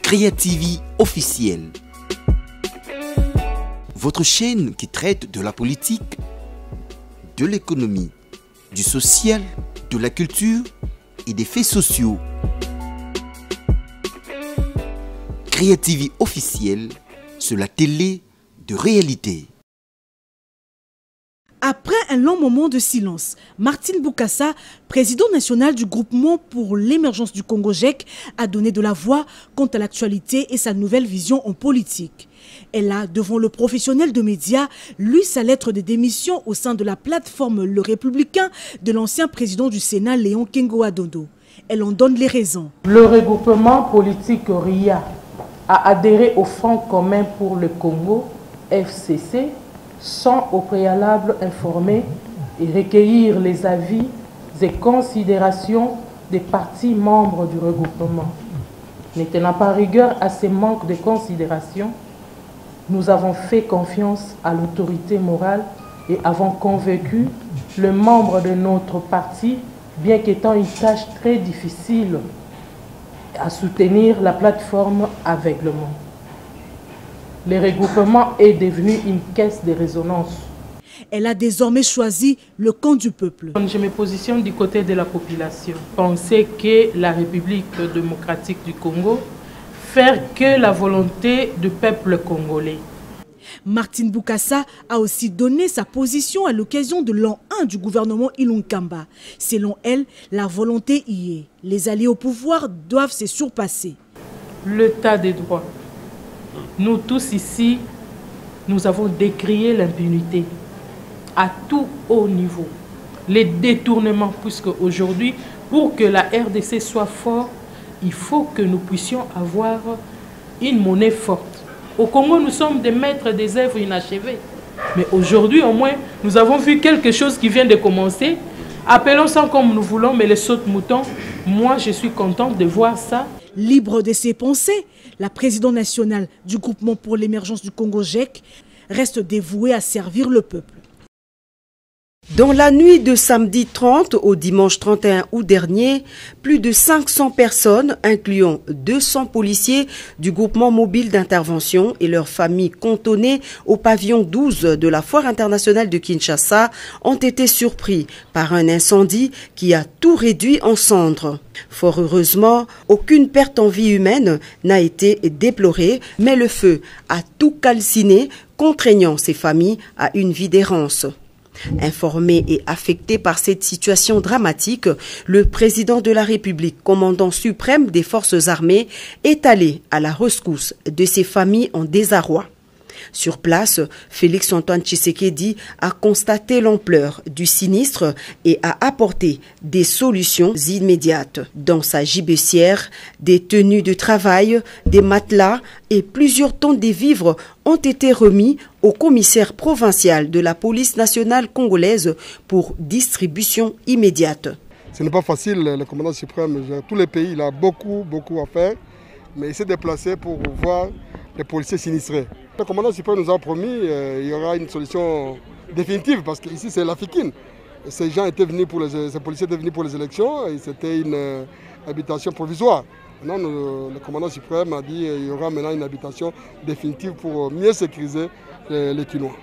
Créa-TV officiel. Votre chaîne qui traite de la politique, de l'économie, du social, de la culture et des faits sociaux. Créa-TV officiel, c'est la télé de réalité. Après un long moment de silence, Martine Boukassa, président national du groupement pour l'émergence du Congo GEC, a donné de la voix quant à l'actualité et sa nouvelle vision en politique. Elle a, devant le professionnel de médias, lu sa lettre de démission au sein de la plateforme Le Républicain de l'ancien président du Sénat, Léon Kengo-Adondo. Elle en donne les raisons. Le regroupement politique RIA a adhéré au Front commun pour le Congo, FCC, sans au préalable informer et recueillir les avis et considérations des partis membres du regroupement. Ne tenant pas rigueur à ces manques de considération, nous avons fait confiance à l'autorité morale et avons convaincu le membre de notre parti, bien qu'étant une tâche très difficile, à soutenir la plateforme aveuglement. Le regroupement est devenu une caisse de résonance. Elle a désormais choisi le camp du peuple. Je me positionne du côté de la population. Penser que la République démocratique du Congo fait que la volonté du peuple congolais. Martine Boukassa a aussi donné sa position à l'occasion de l'an 1 du gouvernement Ilunkamba. Selon elle, la volonté y est. Les alliés au pouvoir doivent se surpasser. L'état des droits. Nous tous ici, nous avons décrié l'impunité à tout haut niveau. Les détournements, puisque aujourd'hui, pour que la RDC soit forte, il faut que nous puissions avoir une monnaie forte. Au Congo, nous sommes des maîtres des œuvres inachevées. Mais aujourd'hui, au moins, nous avons vu quelque chose qui vient de commencer. Appelons ça comme nous voulons, mais les sautes-moutons, moi, je suis contente de voir ça. Libre de ses pensées, la présidente nationale du groupement pour l'émergence du Congo GEC reste dévouée à servir le peuple. Dans la nuit de samedi 30 au dimanche 31 août dernier, plus de 500 personnes, incluant 200 policiers du groupement mobile d'intervention et leurs familles cantonnées au pavillon 12 de la Foire internationale de Kinshasa, ont été surpris par un incendie qui a tout réduit en cendres. Fort heureusement, aucune perte en vie humaine n'a été déplorée, mais le feu a tout calciné, contraignant ces familles à une vie d'errance. Informé et affecté par cette situation dramatique, le président de la République, commandant suprême des forces armées, est allé à la rescousse de ces familles en désarroi. Sur place, Félix-Antoine Tshisekedi a constaté l'ampleur du sinistre et a apporté des solutions immédiates. Dans sa gibecière, des tenues de travail, des matelas et plusieurs tonnes de vivres ont été remis au commissaire provincial de la police nationale congolaise pour distribution immédiate. Ce n'est pas facile, le commandant suprême, tous les pays, il a beaucoup à faire, mais il s'est déplacé pour voir les policiers sinistrés. Le commandant suprême nous a promis qu'il y aura une solution définitive parce qu'ici c'est l'Africaine. Ces gens étaient venus ces policiers étaient venus pour les élections et c'était une habitation provisoire. Maintenant, le commandant suprême a dit qu'il y aura maintenant une habitation définitive pour mieux sécuriser les Kinois.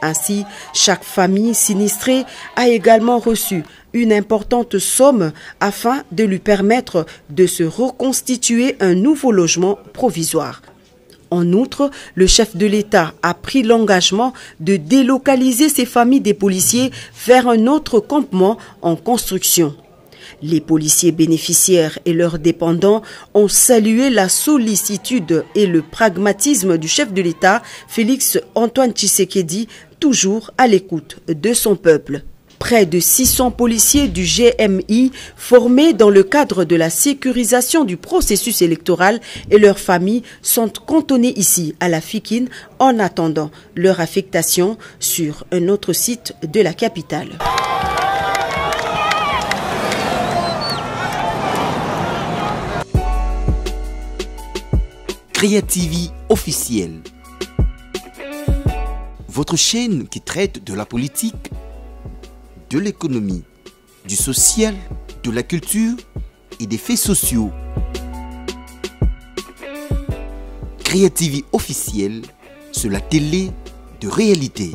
Ainsi, chaque famille sinistrée a également reçu une importante somme afin de lui permettre de se reconstituer un nouveau logement provisoire. En outre, le chef de l'État a pris l'engagement de délocaliser ces familles des policiers vers un autre campement en construction. Les policiers bénéficiaires et leurs dépendants ont salué la sollicitude et le pragmatisme du chef de l'État, Félix-Antoine Tshisekedi, toujours à l'écoute de son peuple. Près de 600 policiers du GMI formés dans le cadre de la sécurisation du processus électoral et leurs familles sont cantonnés ici à la Fikine en attendant leur affectation sur un autre site de la capitale. Créa-TV officiel. Votre chaîne qui traite de la politique, de l'économie, du social, de la culture et des faits sociaux. Ria TV officielle sur la télé de réalité.